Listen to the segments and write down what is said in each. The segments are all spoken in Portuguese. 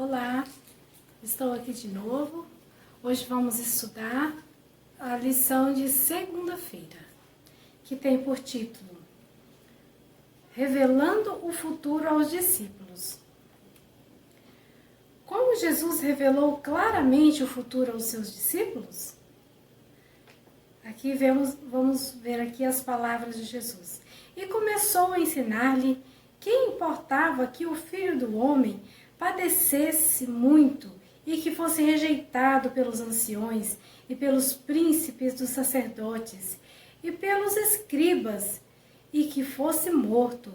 Olá, estou aqui de novo. Hoje vamos estudar a lição de segunda-feira, que tem por título Revelando o futuro aos discípulos. Como Jesus revelou claramente o futuro aos seus discípulos? Aqui vamos ver aqui as palavras de Jesus. E começou a ensinar-lhe que importava que o Filho do Homem padecesse muito e que fosse rejeitado pelos anciões e pelos príncipes dos sacerdotes e pelos escribas e que fosse morto,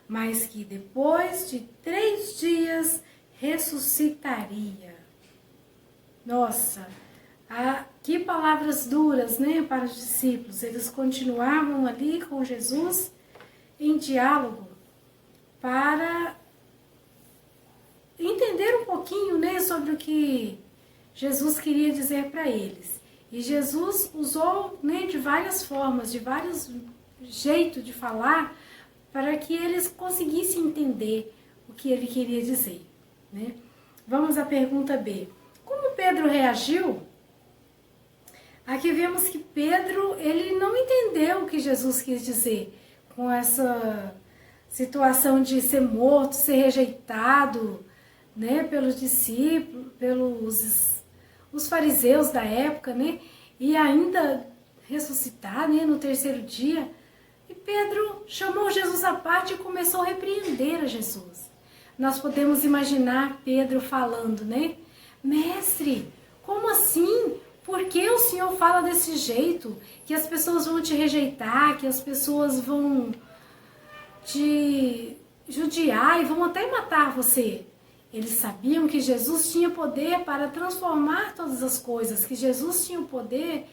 mas que depois de 3 dias ressuscitaria. Nossa, que palavras duras, né, para os discípulos. Eles continuavam ali com Jesus em diálogo para entender um pouquinho, né, sobre o que Jesus queria dizer para eles. E Jesus usou, né, de várias formas, de vários jeitos de falar, para que eles conseguissem entender o que ele queria dizer, né? Vamos à pergunta B. Como Pedro reagiu? Aqui vemos que Pedro, ele não entendeu o que Jesus quis dizer com essa situação de ser morto, ser rejeitado, né, pelos discípulos, pelos os fariseus da época, né, e ainda ressuscitar, né, no 3º dia. E Pedro chamou Jesus à parte e começou a repreender a Jesus. Nós podemos imaginar Pedro falando, né, mestre, como assim? Por que o Senhor fala desse jeito? Que as pessoas vão te rejeitar, que as pessoas vão te judiar e vão até matar você. Eles sabiam que Jesus tinha poder para transformar todas as coisas, que Jesus tinha o poder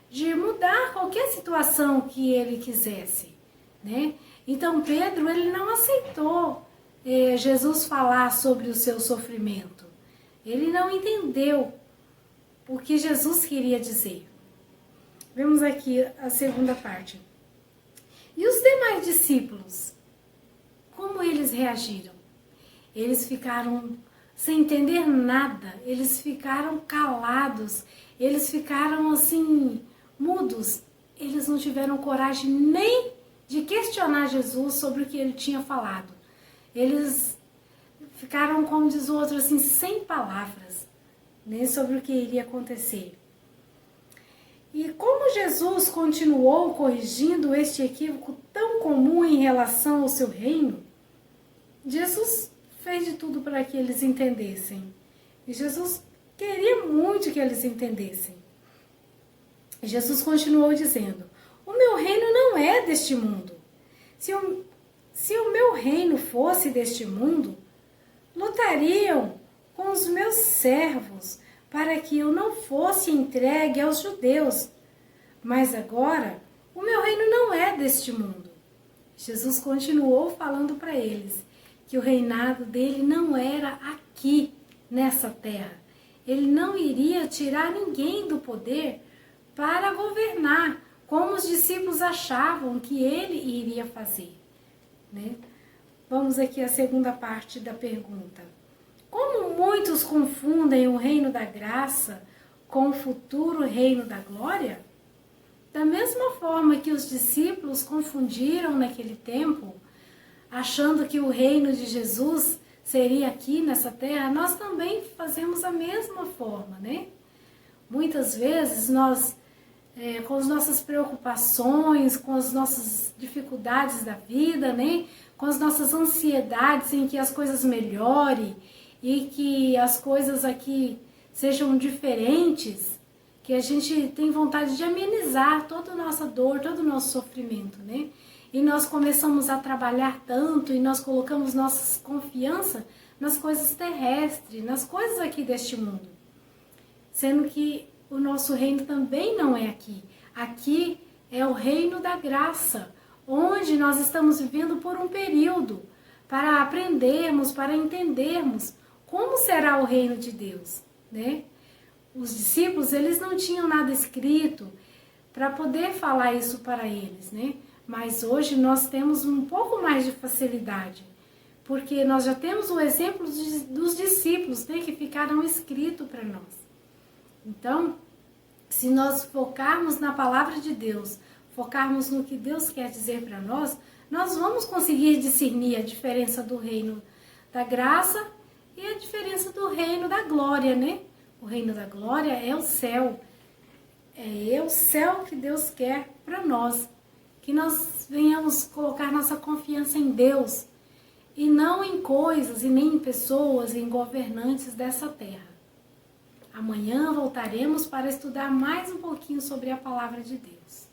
de mudar qualquer situação que ele quisesse, né? Então Pedro, ele não aceitou Jesus falar sobre o seu sofrimento. Ele não entendeu o que Jesus queria dizer. Vemos aqui a segunda parte. E os demais discípulos, como eles reagiram? Eles ficaram sem entender nada, eles ficaram calados, eles ficaram assim, mudos. Eles não tiveram coragem nem de questionar Jesus sobre o que ele tinha falado. Eles ficaram, como diz o outro, assim, sem palavras, né, sobre o que iria acontecer. E como Jesus continuou corrigindo este equívoco tão comum em relação ao seu reino, Jesus fez de tudo para que eles entendessem. E Jesus queria muito que eles entendessem. E Jesus continuou dizendo: o meu reino não é deste mundo. Se o meu reino fosse deste mundo, lutariam com os meus servos para que eu não fosse entregue aos judeus. Mas agora, o meu reino não é deste mundo. Jesus continuou falando para eles que o reinado dele não era aqui, nessa terra. Ele não iria tirar ninguém do poder para governar, como os discípulos achavam que ele iria fazer, né? Vamos aqui à segunda parte da pergunta. Como muitos confundem o reino da graça com o futuro reino da glória? Da mesma forma que os discípulos confundiram naquele tempo, achando que o reino de Jesus seria aqui nessa terra, nós também fazemos a mesma forma, né? Muitas vezes nós, com as nossas preocupações, com as nossas dificuldades da vida, né? Com as nossas ansiedades em que as coisas melhorem e que as coisas aqui sejam diferentes, que a gente tem vontade de amenizar toda a nossa dor, todo o nosso sofrimento, né? E nós começamos a trabalhar tanto e nós colocamos nossa confiança nas coisas terrestres, nas coisas aqui deste mundo. Sendo que o nosso reino também não é aqui. Aqui é o reino da graça, onde nós estamos vivendo por um período para aprendermos, para entendermos como será o reino de Deus, né? Os discípulos, eles não tinham nada escrito para poder falar isso para eles, né? Mas hoje nós temos um pouco mais de facilidade, porque nós já temos o exemplo dos discípulos, né, que ficaram escritos para nós. Então, se nós focarmos na palavra de Deus, focarmos no que Deus quer dizer para nós, nós vamos conseguir discernir a diferença do reino da graça e a diferença do reino da glória, né? O reino da glória é o céu. É o céu que Deus quer para nós. Que nós venhamos colocar nossa confiança em Deus e não em coisas e nem em pessoas, em governantes dessa terra. Amanhã voltaremos para estudar mais um pouquinho sobre a palavra de Deus.